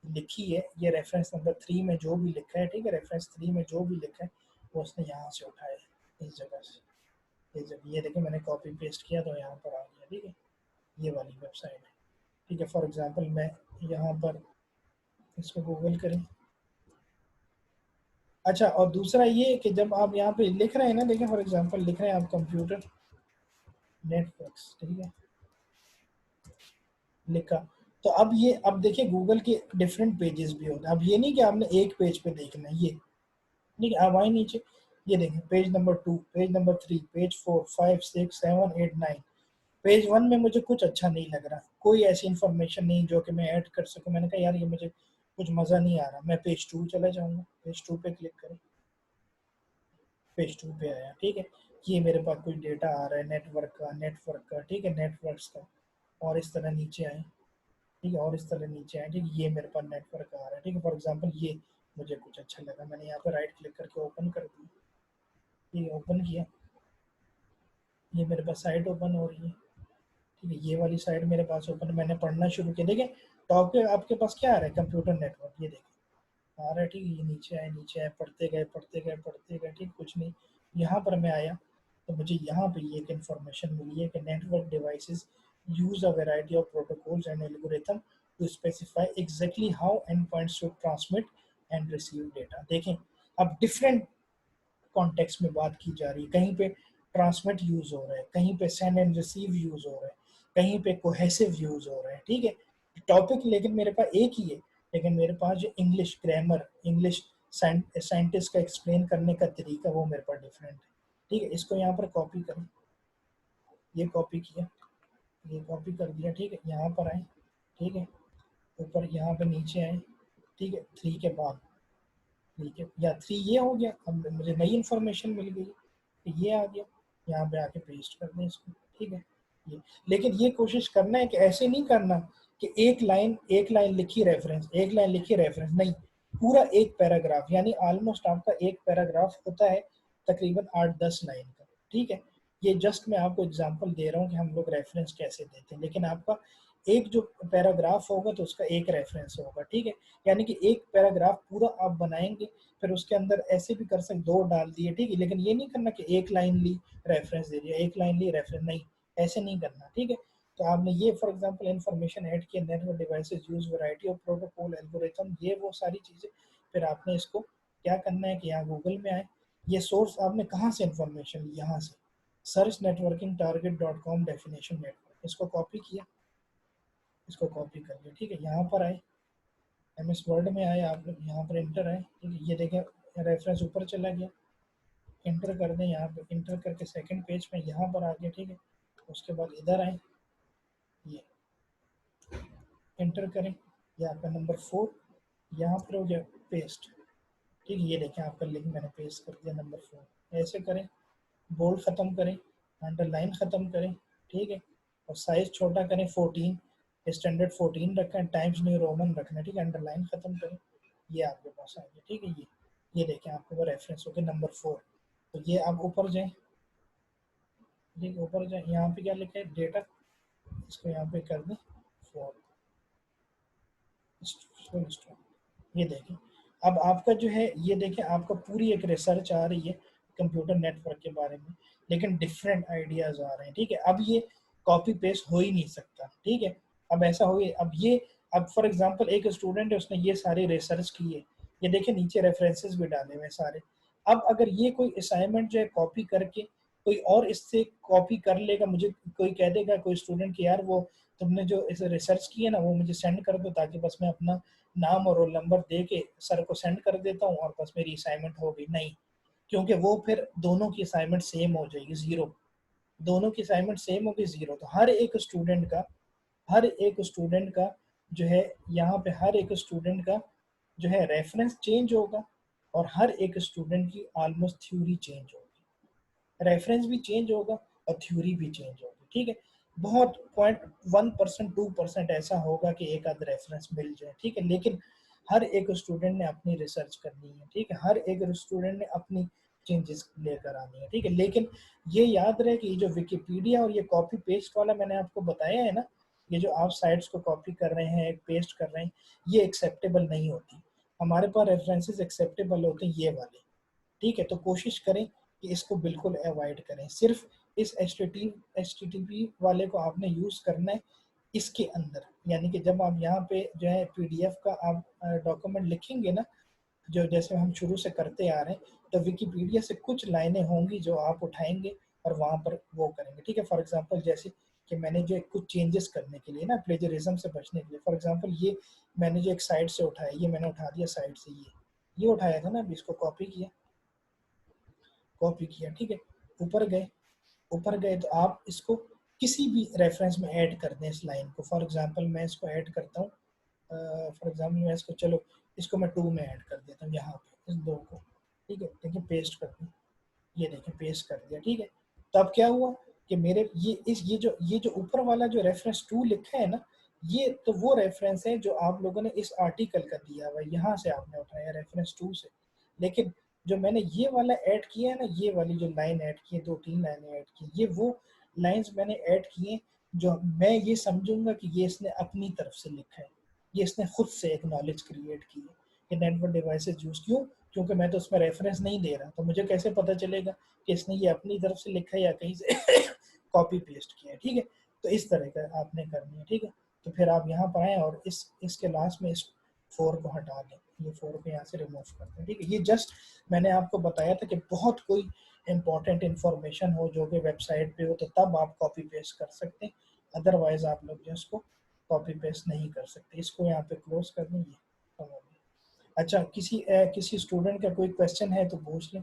लिखी है, ये रेफरेंस नंबर 3 में जो भी लिखा है, ठीक है, रेफरेंस 3 में जो भी लिखा है वो उसने यहाँ से उठाया है, इस जगह से, इस जगह, ये देखिए मैंने कॉपी पेस्ट किया तो यहाँ पर आ गया, ठीक है, ये वाली वेबसाइट है, ठीक है। फॉर एग्जांपल मैं यहाँ पर इसको गूगल करें, अच्छा, और दूसरा ये कि जब आप यहाँ पे लिख रहे हैं ना, देखें फॉर एग्जांपल लिख रहे हैं आप कंप्यूटर नेटवर्क्स, ठीक है, लिखा, तो अब ये अब देखिए गूगल के डिफरेंट पेजेस भी होते हैं, अब ये नहीं कि आपने एक पेज पे देखना है, ये ठीक है, अब आए नीचे, ये देखें page number 2, page number 3, page 4, 5, 6, 7, 8, 9, page 1 में मुझे कुछ अच्छा नहीं लग रहा, कोई ऐसी इंफॉर्मेशन नहीं जो कि मैं ऐड कर सकूं, मैंने कहा यार ये मुझे कुछ मज़ा नहीं आ रहा, मैं पेज 2 चला जाऊंगा, पेज 2 पे क्लिक करें, पेज 2 पे आया, ठीक है, ये मेरे पास कोई डेटा आ रहा है नेटवर्क का, ठीक है, नेटवर्क्स का, और इस तरह नीचे आए, ठीक है, और इस तरह नीचे आए, ठीक है, ये मेरे पास नेटवर्क आ रहा है, ठीक है, फॉर एग्जांपल ये मुझे कुछ अच्छा लगा, मैंने यहाँ पर राइट क्लिक करके ओपन कर दिया, ठीक है, ओपन किया, ये मेरे पास साइट ओपन हो रही है, ठीक है, ये वाली साइट मेरे पास ओपन, मैंने पढ़ना शुरू किया, देखें टॉप पे आपके पास क्या आ रहा है, कंप्यूटर नेटवर्क, ये देखें आ रहा है, ठीक है, ये नीचे आए पढ़ते गए, ठीक, कुछ नहीं, यहाँ पर मैं आया तो मुझे यहाँ पे ये एक इन्फॉर्मेशन मिली है कि network devices use a variety of protocols and algorithm to specify exactly how endpoints should transmit and receive data। देखें अब डिफरेंट कॉन्टेक्स्ट में बात की जा रही है, कहीं पे ट्रांसमिट यूज हो रहा है, कहीं पे सेंड एंड रिसीव यूज हो रहा है, कहीं पे कोहेसिव यूज हो रहा है, ठीक है, टॉपिक लेकिन मेरे पास एक ही है, लेकिन मेरे पास जो इंग्लिश ग्रामर, इंग्लिश साइंटिस्ट का एक्सप्लेन करने का तरीका वो मेरे पास डिफरेंट है, ठीक है। इसको यहाँ पर कॉपी करें, ये कॉपी किया, ये कॉपी कर दिया, ठीक है, यहाँ पर आए, ठीक है, ऊपर यहाँ पे नीचे आए, ठीक है, 3 के बाद, ठीक है, या 3 ये हो गया, अब मुझे नई इन्फॉर्मेशन मिल गई, तो ये आ गया, यहाँ पे आके पेस्ट कर दें इसको, ठीक है। ये लेकिन ये कोशिश करना है कि ऐसे नहीं करना कि एक लाइन लिखी रेफरेंस, एक लाइन लिखी रेफरेंस, नहीं, पूरा एक पैराग्राफ, यानी ऑलमोस्ट आपका एक पैराग्राफ होता है तकरीबन 8-10 लाइन का, ठीक है। ये जस्ट मैं आपको एग्जांपल दे रहा हूँ कि हम लोग रेफरेंस कैसे देते हैं, लेकिन आपका एक जो पैराग्राफ होगा तो उसका एक रेफरेंस होगा, ठीक है। यानी कि एक पैराग्राफ पूरा आप बनाएंगे, फिर उसके अंदर ऐसे भी कर सकते, दो डाल दिए, ठीक है, लेकिन ये नहीं करना कि एक लाइन ली रेफरेंस दे दिया, एक लाइन ली रेफरेंस, नहीं, ऐसे नहीं करना, ठीक है। तो आपने ये फॉर एग्जांपल इंफॉर्मेशन ऐड किया, network devices use variety of protocol algorithm, ये वो सारी चीजें, फिर आपने इसको क्या करना है कि यहाँ गूगल में आए, ये सोर्स आपने कहाँ से इंफॉर्मेशन ली, यहाँ से search networking target .com definition network, इसको कॉपी किया, इसको कॉपी कर लिया, ठीक है। यहाँ पर आए, MS वर्ड में आए, आप लोग यहाँ पर इंटर आए, ठीक है, ये देखें रेफरेंस ऊपर चला गया, इंटर कर दें, यहाँ पे इंटर करके सेकंड पेज में यहाँ पर आ गया, ठीक है। उसके बाद इधर आए, ये इंटर करें, ये आपका नंबर 4 यहाँ पर हो गया पेस्ट, ठीक है। ये देखें आपका लिंक मैंने पेस्ट कर दिया नंबर 4, ऐसे करें, बोल्ड ख़त्म करें, अंडरलाइन ख़त्म करें, ठीक है, और साइज़ छोटा करें 14, स्टैंडर्ड 14 रखें, टाइम्स न्यू रोमन रखना, ठीक है, अंडरलाइन ख़त्म करें, ये आपके पास आ गया, ठीक है। ये देखें आपके पास रेफरेंस हो गया नंबर 4। तो ये आप ऊपर जाएँ, ठीक, ऊपर जाएँ, यहाँ पे क्या लिखा है, डेटा, इसको यहाँ पे कर दें 4, ये देखें, अब आपका जो है, ये देखें आपका पूरी एक रिसर्च आ रही है कंप्यूटर नेटवर्क के बारे में, लेकिन डिफरेंट आइडियाज आ रहे हैं, ठीक है। अब ये कॉपी पेस्ट हो ही नहीं सकता, ठीक है। अब ऐसा हो, अब ये, अब फॉर एग्जांपल एक स्टूडेंट है, उसने ये सारी रिसर्च की है, ये देखिए नीचे रेफरेंसेस भी डाले हुए हैं सारे। अब अगर ये कोई असाइनमेंट जो है कॉपी करके कोई और इससे कॉपी कर लेगा, मुझे कोई कह देगा, कोई स्टूडेंट कि यार वो तुमने जो इस रिसर्च की है ना, वो मुझे सेंड कर दो, ताकि बस मैं अपना नाम और रोल नंबर दे के सर को सेंड कर देता हूँ और बस मेरी असाइनमेंट हो गई, नहीं, क्योंकि वो फिर दोनों की असाइनमेंट सेम हो जाएगी, जीरो, दोनों की असाइनमेंट सेम होगी, जीरो। तो हर एक स्टूडेंट का जो है, यहाँ पे हर एक स्टूडेंट का जो है रेफरेंस चेंज होगा, और हर एक स्टूडेंट की ऑलमोस्ट थ्योरी चेंज होगी, रेफरेंस भी चेंज होगा और थ्योरी भी चेंज होगी, ठीक है। बहुत 0.1% 2% ऐसा होगा कि एक आध रेफरेंस मिल जाए, ठीक है, लेकिन हर एक स्टूडेंट ने अपनी रिसर्च करनी है, ठीक है, हर एक स्टूडेंट ने अपनी चेंजेस लेकर आनी है, ठीक है। लेकिन ये याद रहे कि ये जो विकिपीडिया और ये कॉपी पेस्ट वाला मैंने आपको बताया है ना, ये जो आप साइट्स को कॉपी कर रहे हैं, पेस्ट कर रहे हैं, ये एक्सेप्टेबल नहीं होती। हमारे पास रेफरेंसेस एक्सेप्टेबल होते हैं, ये वाले, ठीक है। तो कोशिश करें कि इसको बिल्कुल अवॉइड करें, सिर्फ इस HTTP वाले को आपने यूज़ करना है इसके अंदर, यानी कि जब आप यहाँ पे जो है PDF का आप डॉक्यूमेंट लिखेंगे ना, जो जैसे हम शुरू से करते आ रहे हैं, तो विकिपीडिया से कुछ लाइनें होंगी जो आप उठाएंगे और वहाँ पर वो करेंगे, ठीक है। फॉर एग्जांपल जैसे कि मैंने जो कुछ चेंजेस करने के लिए ना, प्लेजरिज्म से बचने के लिए, फॉर एग्जांपल ये मैंने जो एक साइट से उठाया, ये मैंने उठा दिया साइट से, ये उठाया था ना, अभी इसको कॉपी किया, ठीक है। ऊपर गए तो आप इसको किसी भी रेफरेंस में ऐड कर दें इस लाइन को, फॉर एग्जांपल मैं इसको ऐड करता हूँ, फॉर एग्जांपल मैं इसको, चलो इसको मैं 2 में ऐड कर देता हूँ, यहाँ पे इस 2 को, ठीक है, देखिए पेस्ट कर दूँ, ये देखिए पेस्ट कर दिया, ठीक है। तो अब क्या हुआ कि मेरे ये जो ऊपर वाला जो रेफरेंस 2 लिखा है ना, ये तो वो रेफरेंस है जो आप लोगों ने इस आर्टिकल का दिया हुआ है, यहाँ से आपने उठाया रेफरेंस 2 से, लेकिन जो मैंने ये वाला ऐड किया है ना, ये वाली जो लाइन ऐड की है, 2-3 लाइनें ऐड की, ये वो लाइंस मैंने ऐड किए जो मैं ये समझूंगा कि ये इसने अपनी तरफ से लिखा है, ये इसने खुद से एक नॉलेज क्रिएट की है कि नेटवर्क डिवाइसेस यूज क्यों, क्योंकि मैं तो उसमें रेफरेंस नहीं दे रहा, तो मुझे कैसे पता चलेगा कि इसने ये अपनी तरफ से लिखा है या कहीं से कॉपी पेस्ट किया है, ठीक है। तो इस तरह का आपने करनी है, ठीक है। तो फिर आप यहाँ पर आए और इसके लास्ट में इस 4 को हटा दें, ये 4 को यहाँ से रिमूव कर दें, ठीक है। ये जस्ट मैंने आपको बताया था कि बहुत कोई इंपॉर्टेंट इंफॉर्मेशन हो जो कि वेबसाइट पे हो, तो तब आप कॉपी पेस्ट कर सकते हैं, अदरवाइज आप लोग जो इसको कॉपी पेस्ट नहीं कर सकते। इसको यहाँ पे क्लोज कर दें, ये। अच्छा, किसी स्टूडेंट का कोई क्वेश्चन है तो पूछ लें।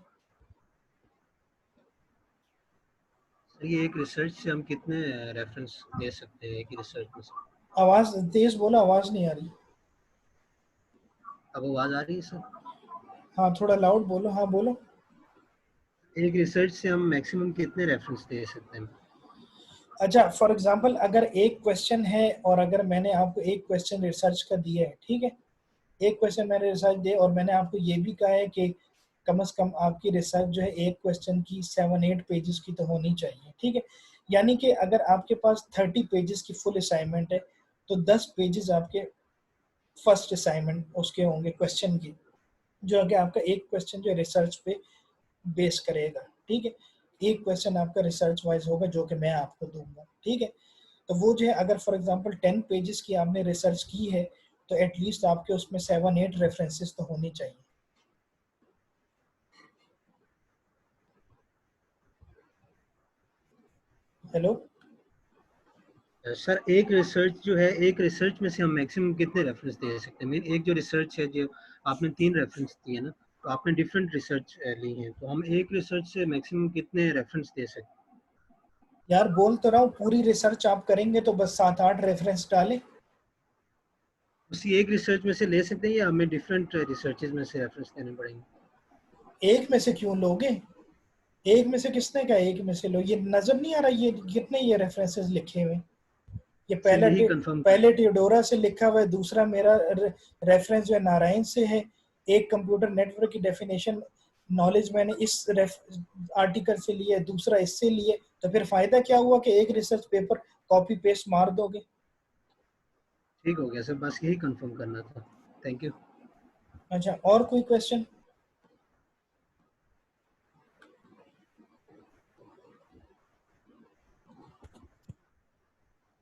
सर ये एक रिसर्च से हम कितने रेफरेंस दे सकते हैं, एक ही रिसर्च में से? आवाज तेज बोलो, आवाज नहीं आ रही। अब आवाज आ रही है सर? हाँ थोड़ा लाउड बोलो, हाँ बोलो। एक रिसर्च से हम मैक्सिमम कितने रेफरेंस दे सकते हैं? अच्छा, फॉर एग्जांपल अगर एक क्वेश्चन है और अगर मैंने आपको एक क्वेश्चन रिसर्च का दिया है, ठीक है, एक क्वेश्चन मैंने रिसर्च दिया और मैंने आपको ये भी कहा है कि कम से कम आपकी रिसर्च जो है एक क्वेश्चन की 7-8 पेजेस की तो होनी चाहिए, ठीक है। यानी कि अगर आपके पास 30 पेजेस की फुल असाइनमेंट है तो 10 पेजेस आपके फर्स्ट असाइनमेंट उसके होंगे क्वेश्चन की, जो कि आपका एक क्वेश्चन जो रिसर्च पे बेस करेगा, ठीक है। एक क्वेश्चन आपका रिसर्च वाइज होगा जो कि मैं आपको दूंगा, ठीक है। तो वो जो है अगर फॉर एग्जांपल 10 पेजेस की आपने रिसर्च की है तो एटलीस्ट आपके उसमें 7-8 रेफरेंसेस तो होनी चाहिए। हेलो, सर एक रिसर्च जो है, एक रिसर्च में से हम मैक्सिमम कितने रेफरेंस दे सकते हैं? मीन एक जो रिसर्च है, जो आपने 3 रेफरेंस दिए ना, तो आपने डिफरेंट रिसर्च ली हैं, तो हम एक रिसर्च से मैक्सिमम कितने रेफरेंस दे सकते हैं? यार बोल तो रहा हूँ पूरी रिसर्च आप करेंगे तो बस 7-8 रेफरेंस डालें। उसी एक रिसर्च में से ले सकते हैं या हमें डिफरेंट रिसर्चेज में से रेफरेंस देने पड़ेंगे? एक में से क्यों लोगे? एक में से किसने कहा एक में से लो? ये नजर नहीं आ रहा ये कितने ये रेफरेंसेस लिखे हुए? ये सर पहला यही कंफर्म करना पहले था। टियोडोरा से लिखा हुआ है, दूसरा मेरा रेफरेंस जो है नारायण से है, एक कंप्यूटर नेटवर्क की डेफिनेशन नॉलेज मैंने इस आर्टिकल से लिया है, दूसरा इससे लिए, तो फिर फायदा क्या हुआ कि एक रिसर्च पेपर कॉपी पेस्ट मार दोगे? ठीक हो गया सर, बस यही कंफर्म करना था। Thank you. अच्छा, और कोई question?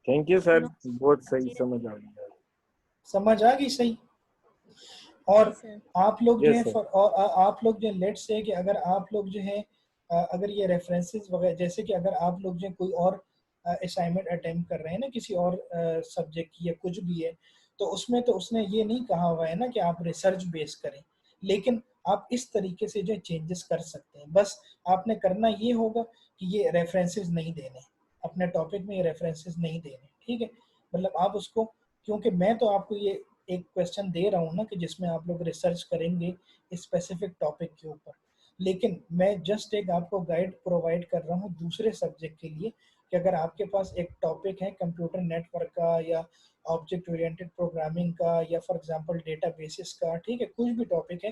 Thank you sir, no बहुत सही जीरो। समझ आ गया। समझ आ गई सही? और जी सर। आप लोग जो यस है सर। आप लोग जो लेट्स से कि अगर आप लोग जो है अगर ये रेफरेंसेस वगैरह, जैसे कि अगर आप लोग जो कोई और असाइनमेंट अटेम्प्ट कर रहे हैं ना किसी और सब्जेक्ट की या कुछ भी है, तो उसमें तो उसने ये नहीं कहा हुआ है ना कि आप रिसर्च बेस करें, लेकिन आप इस तरीके से जो चेंजेस कर सकते हैं। बस आपने करना ये होगा कि ये रेफरेंसेस नहीं देने, अपने टॉपिक में ये रेफरेंसेस नहीं देने, ठीक है। मतलब आप उसको, क्योंकि मैं तो आपको ये एक क्वेश्चन दे रहा हूँ ना कि जिसमें आप लोग रिसर्च करेंगे स्पेसिफिक टॉपिक के ऊपर, लेकिन मैं जस्ट एक आपको गाइड प्रोवाइड कर रहा हूँ दूसरे सब्जेक्ट के लिए कि अगर आपके पास एक टॉपिक है कंप्यूटर नेटवर्क का या ऑब्जेक्ट ओरिएंटेड प्रोग्रामिंग का या फॉर एग्जांपल डेटाबेसिस का, ठीक है, कुछ भी टॉपिक है,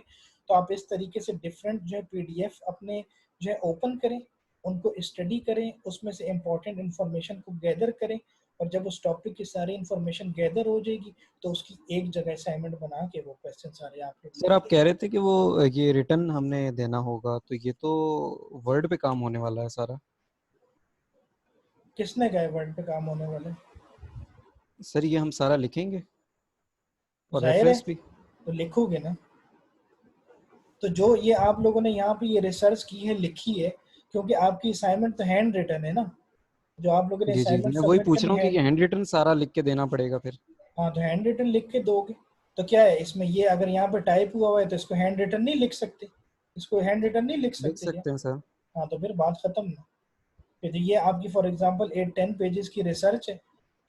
तो आप इस तरीके से डिफरेंट जो है पीडीएफ अपने जो है ओपन करें, उनको स्टडी करें, उसमें से इम्पोर्टेंट इंफॉर्मेशन को गैदर करें, और जब उस टॉपिक की सारी इंफॉर्मेशन गैदर हो जाएगी तो उसकी एक जगह असाइनमेंट बना के वो क्वेश्चन सारे आप लोग सर लिख आप दें। कह रहे थे कि वो ये रिटर्न हमने देना होगा, तो ये तो वर्ड पे काम होने वाला है सारा। किसने कहा वर्ड पे काम होने वाला है? सर ये हम सारा लिखेंगे और जाहिर है, रेफरेंस भी। तो लिखोगे ना। तो जो ये आप लोगों ने यहाँ पे ये रिसर्च की है लिखी है, क्योंकि आपकी असाइनमेंट तो हैंड रिटन है ना, जो आप लोगों ने जी जी, असाइनमेंट मैं वही सबमिट पूछ रहा करनी हूँ है। कि हैंड रिटन सारा लिख के देना पड़ेगा फिर। हाँ, तो हैंड रिटन लिख के दोगे तो क्या है इसमें, ये अगर यहाँ पे टाइप हुआ हुआ है तो इसको हैंड रिटन नहीं लिख सकते, इसको हैंड रिटन नहीं लिख लिख सकते क्या? सकते हैं सर। हाँ, तो फिर बात खत्म ना। फिर ये आपकी फॉर एग्जांपल 8-10 पेजेस की रिसर्च है,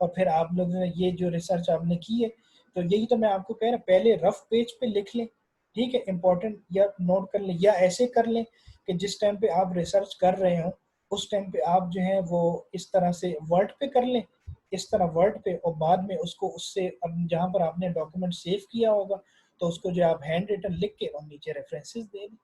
और फिर आप लोगों ने ये जो रिसर्च आपने की है, तो यही तो मैं आपको कह रहा, पहले रफ पेज पे लिख लें, ठीक है, इंपॉर्टेंट या नोट कर लें, या ऐसे कर लें कि जिस टाइम पे आप रिसर्च कर रहे हो उस टाइम पे आप जो है वो इस तरह से वर्ड पे कर लें, इस तरह वर्ड पे, और बाद में उसको उससे अब जहाँ पर आपने डॉक्यूमेंट सेव किया होगा तो उसको जो आप हैंड रिटन लिख के और नीचे रेफरेंसेस दे दें,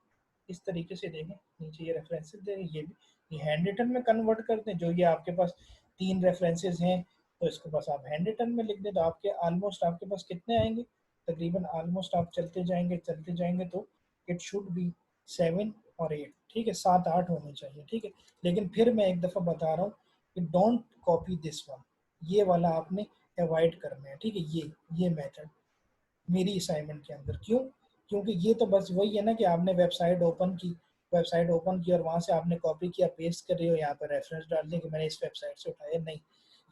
इस तरीके से देंगे, नीचे ये रेफरेंसेस दे दें, ये भी ये हैंड रिटन में कन्वर्ट कर दें। जो ये आपके पास 3 रेफरेंसेस हैं तो इसको बस आप हैंड रिटन में लिख दें, तो आपके ऑलमोस्ट आपके पास कितने आएंगे, तकरीबन ऑलमोस्ट आप चलते जाएंगे तो इट शुड बी 7 और 8, ठीक है, 7-8 होने चाहिए, ठीक है। लेकिन फिर मैं एक दफ़ा बता रहा हूँ कि डोंट कॉपी दिस वन, ये वाला आपने अवॉइड करना है, ठीक है, ये मेथड मेरी असाइनमेंट के अंदर। क्यों? क्योंकि ये तो बस वही है ना कि आपने वेबसाइट ओपन की और वहाँ से आपने कॉपी किया, पेस्ट कर रहे हो, यहाँ पर रेफरेंस डाल दें कि मैंने इस वेबसाइट से उठाया, नहीं।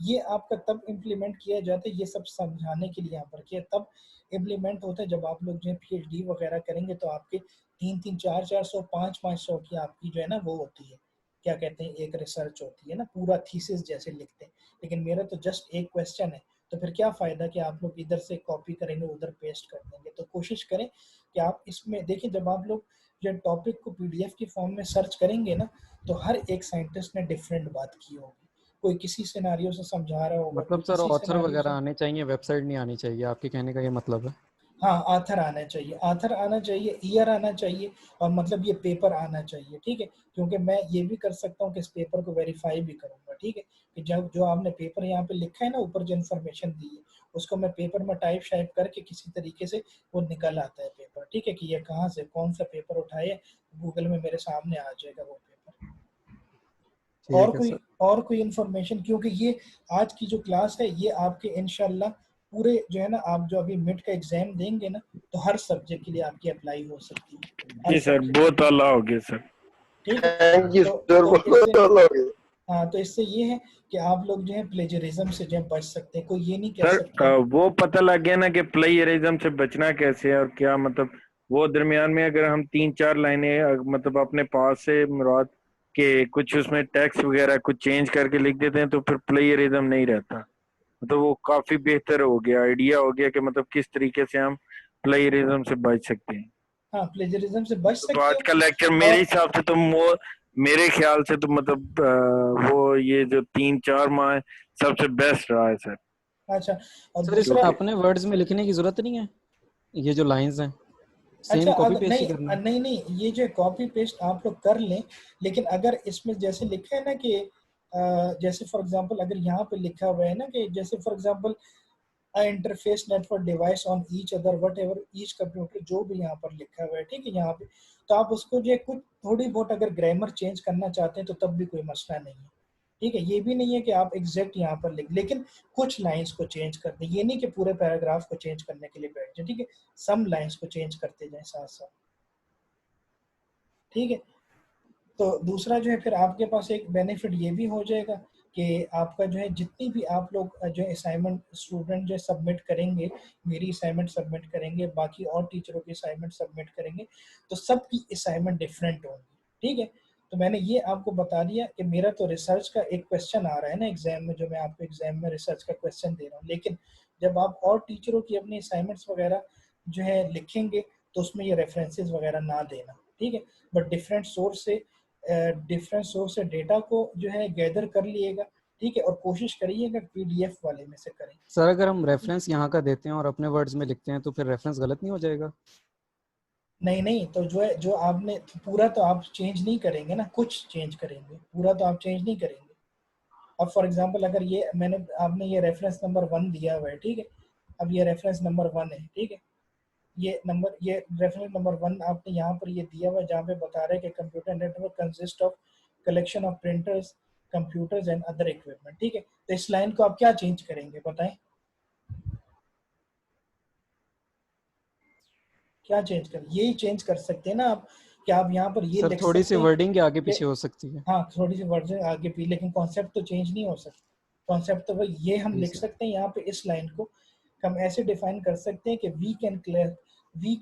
ये आपका तब इम्प्लीमेंट किया जाता है, ये सब समझाने के लिए यहाँ पर किया, तब इम्प्लीमेंट होता है जब आप लोग जो है पीएचडी वगैरह करेंगे तो आपके 3-3, 4-4 सौ, 5-5 सौ की आपकी जो है ना वो होती है, क्या कहते हैं, एक रिसर्च होती है ना, पूरा थीसिस जैसे लिखते हैं। लेकिन मेरा तो जस्ट एक क्वेश्चन है, तो फिर क्या फ़ायदा कि आप लोग इधर से कॉपी करेंगे उधर पेस्ट कर देंगे। तो कोशिश करें कि आप इसमें देखिए, जब आप लोग जब टॉपिक को पीडीएफ की फॉर्म में सर्च करेंगे ना, तो हर एक साइंटिस्ट ने डिफरेंट बात की होगी, कोई किसी सिनेरियो से समझा रहा होगा, मतलब कोई सर किसी ऑथर सिनेरियो वगैरह से। आने चाहिए, वेबसाइट नहीं आनी चाहिए, आपके कहने का ये मतलब है? हाँ, आथर आना चाहिए, आथर आना चाहिए, ईयर आना चाहिए, और मतलब ये पेपर आना चाहिए, ठीक है, क्योंकि मैं ये भी कर सकता हूँ कि इस पेपर को वेरीफाई भी करूँगा, ठीक है, कि जब जो आपने पेपर यहाँ पे लिखा है ना, ऊपर जो इन्फॉर्मेशन दी है, उसको मैं पेपर में टाइप शाइप करके किसी तरीके से वो निकल आता है पेपर, ठीक है, कि ये कहाँ से कौन सा पेपर उठाए, गूगल में मेरे सामने आ जाएगा वो पेपर। ठीक है सर। और कोई इन्फॉर्मेशन, क्योंकि ये आज की जो क्लास है ये आपके इंशाल्लाह पूरे जो है ना, आप जो अभी मिड का एग्जाम देंगे ना, तो हर सब्जेक्ट के लिए आपकी अप्लाई हो सकती है, हर जी सर, सब्जेक्ट, बहुत आला हो गया सर। ठीक है। थैंक यू सर, तो इससे, बहुत आला हो गया हाँ, तो इससे ये है कि आप लोग जो है प्लेजरिज्म से जो है बच सकते हैं, कोई ये नहीं कह सर। सकता। वो पता लग गया ना कि प्लेयरिज्म से बचना कैसे है और क्या, मतलब वो दरमियान में अगर हम 3-4 लाइनें मतलब अपने पास से मुराद के कुछ उसमें टेक्स्ट वगैरह कुछ चेंज करके लिख देते हैं तो फिर प्लेयरिज्म नहीं रहता। मतलब वो काफी बेहतर हो गया, आइडिया हो गया कि मतलब किस तरीके से हम प्लेयरिज्म से बच सकते हैं। हाँ, प्लेजरिज्म से बच तो सकते आज का लेक्चर हो। मेरे और हिसाब से तो मेरे ख्याल से तो मतलब वो ये जो 3-4 माह सबसे बेस्ट रहा है सर। अच्छा, और सर इसमें दूसरा, क्योंकि अपने वर्ड्स में लिखने की जरूरत नहीं है, ये जो लाइंस हैं अच्छा, सेम कॉपी अगर पेस्ट ही नहीं, करना है? नहीं नहीं, ये जो कॉपी पेस्ट आप लोग कर लें, लेकिन अगर इसमें जैसे लिखा है ना कि जैसे फॉर एग्जांपल अगर यहाँ पे लिखा हुआ है ना कि जैसे for example interface network device on each other what ever each computer, जो भी यहाँ पर लिखा हुआ है, ठीक है, यहाँ पे तो आप उसको जो है कुछ थोड़ी बहुत अगर ग्रामर चेंज करना चाहते हैं तो तब भी कोई मसला नहीं है, ठीक है, ये भी नहीं है कि आप एग्जैक्ट यहाँ पर लिख, लेकिन कुछ लाइंस को चेंज कर दें, ये नहीं कि पूरे पैराग्राफ को चेंज करने के लिए बैठ जाए, ठीक है, सम लाइंस को चेंज करते जाए साथ साथ, ठीक है। तो दूसरा जो है फिर आपके पास एक बेनिफिट ये भी हो जाएगा कि आपका जो है जितनी भी आप लोग जो असाइनमेंट स्टूडेंट जो सबमिट करेंगे, मेरी असाइनमेंट सबमिट करेंगे, बाकी और टीचरों की असाइनमेंट सबमिट करेंगे, तो सबकी असाइनमेंट डिफरेंट होंगी, ठीक है। तो मैंने ये आपको बता दिया कि मेरा तो रिसर्च का एक क्वेश्चन आ रहा है ना एग्जाम में, जो मैं आपको एग्जाम में रिसर्च का क्वेश्चन दे रहा हूँ, लेकिन जब आप और टीचरों की अपनी असाइनमेंट्स वगैरह जो है लिखेंगे तो उसमें ये रेफरेंसेस वगैरह ना देना, ठीक है, बट डिफरेंट सोर्स से डेटा को जो है गैदर कर लिएगा, ठीक है, और कोशिश करिएगा पीडीएफ वाले में से करें। सर अगर हम रेफरेंस यहाँ का देते हैं और अपने वर्ड्स में लिखते हैं तो फिर रेफरेंस गलत नहीं हो जाएगा? नहीं नहीं, तो जो है जो आपने पूरा तो आप चेंज नहीं करेंगे ना, कुछ चेंज करेंगे, पूरा तो आप चेंज नहीं करेंगे। अब फॉर एग्जांपल अगर ये मैंने आपने ये रेफरेंस नंबर 1 दिया हुआ है, ठीक है, अब ये रेफरेंस नंबर 1 है, ठीक है, ये रेफरेंस नंबर 1 आपने यहाँ पर ये दिया हुआ है जहाँ पे बता रहे हैं कि computer network consist of collection of printers, computers and other equipment, ठीक है, तो इस लाइन को आप क्या चेंज करेंगे बताएं, क्या चेंज करें, यही चेंज कर सकते हैं ना आप, कि आप यहाँ पर ये सर लिख थोड़ी सी सकते हैं वर्डिंग के आगे कि पीछे हो सकती है। हाँ, थोड़ी सी वर्जन आगे भी, लेकिन कॉन्सेप्ट तो चेंज नहीं हो सकता, कॉन्सेप्ट तो वही, ये हम जी लिख सर। सकते हैं यहाँ पे इस लाइन को हम ऐसे डिफाइन कर सकते हैं कि we can we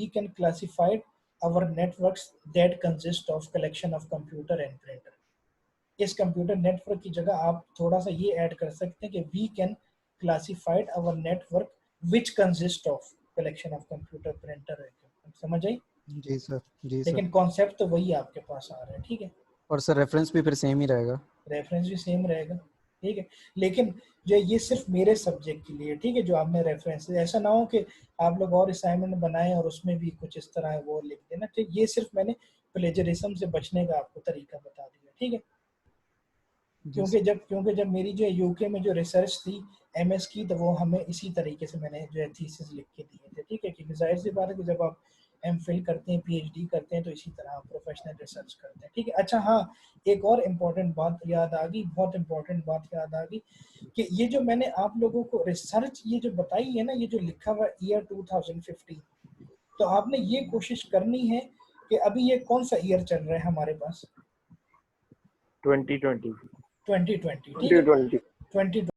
can classified our networks that consist of collection of computer and printer. इस कंप्यूटर नेटवर्क की जगह आप थोड़ा सा ये ऐड कर सकते हैं कि we can classified our network which consist of collection of computer printer, समझ आई, जी सर। जी सर। लेकिन कॉन्सेप्ट तो वही आपके पास आ रहा है, ठीक है, और सर रेफरेंस भी फिर सेम ही रहेगा? रेफरेंस भी सेम रहेगा, ठीक है, लेकिन जो ये सिर्फ मेरे सब्जेक्ट के लिए, ठीक है, जो आपने रेफरेंस, ऐसा ना हो कि आप लोग और असाइनमेंट बनाएं और उसमें भी कुछ इस तरह वो लिख देना, ठीक, ये सिर्फ मैंने प्लेजरिज्म से बचने का आपको तरीका बता दिया, ठीक है, जी सर। क्योंकि जब मेरी जो यूके में जो रिसर्च थी एमएस की, तो वो हमें इसी तरीके से मैंने जो है थीसिस लिख के दिए थे, ठीक है, क्योंकि जाहिर सी बात है कि जब आप एमफिल करते हैं, पीएचडी करते हैं, तो इसी तरह आप प्रोफेशनल रिसर्च करते हैं, ठीक है। अच्छा हाँ, एक और इम्पोर्टेंट बात याद आ गई, बहुत इंपॉर्टेंट बात याद आ गई, कि ये जो मैंने आप लोगों को रिसर्च ये जो बताई है ना, ये जो लिखा हुआ ईयर 2015, तो आपने ये कोशिश करनी है कि अभी ये कौन सा ईयर चल रहा है हमारे पास, 2020 2020, ठीक है, 2020